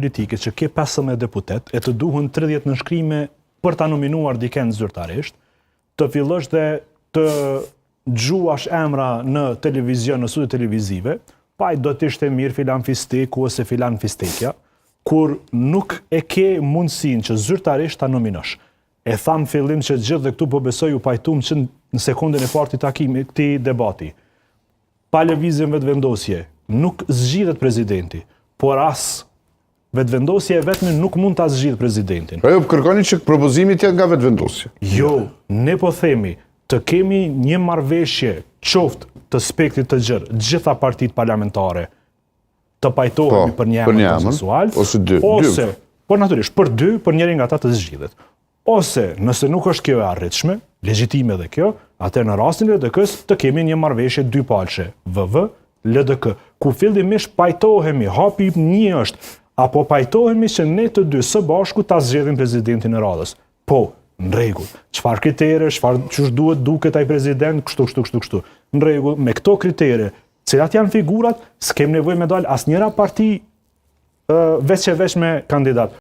politike që ke 15 deputet e të duhen 30 nënshkrime për ta nominuar dikën zyrtarisht, të fillosh dhe të gjuash emra në televizion, në studio televizive, pa do të ishte mirë filan fisteku ose filan fistekja, kur nuk e ke mundësin që zyrtarisht ta nominosh. E tham fillim që gjithë dhe këtu po besoj u pajtum që në sekundën e parë të takimit këtij debati. Pa lëvizjen vetëvendosje, nuk zgjidhet presidenti, por as vetëvendosje e vetme nuk mund ta zgjidh presidentin. Pra ju kërkoni që propozimi të jetë nga vetëvendosje. Jo, ne po themi të kemi një marrëveshje qoftë të spektrit të gjerë, gjitha partitë parlamentare të pajtohemi për një emër konsensual, ose, por natyrisht, për dy, për njërin nga ata të zgjidhet. Ose, nëse nuk është kjo e arritshme, legjitime dhe kjo, atëherë në rastin e LDK-s të kemi një marrëveshje dypalçe, VV, LDK, ku fillimisht pajtohemi, hapi një është, apo pajtohemi që ne të dy së bashku ta zgjedhim presidentin e radhës. Po, në rregull. Çfarë kritere, ç'është duhet duket ai president, kështu. Në rregull, me këto kritere, cilat janë figurat, s'kem nevojë me dal asnjëra parti veç me kandidat.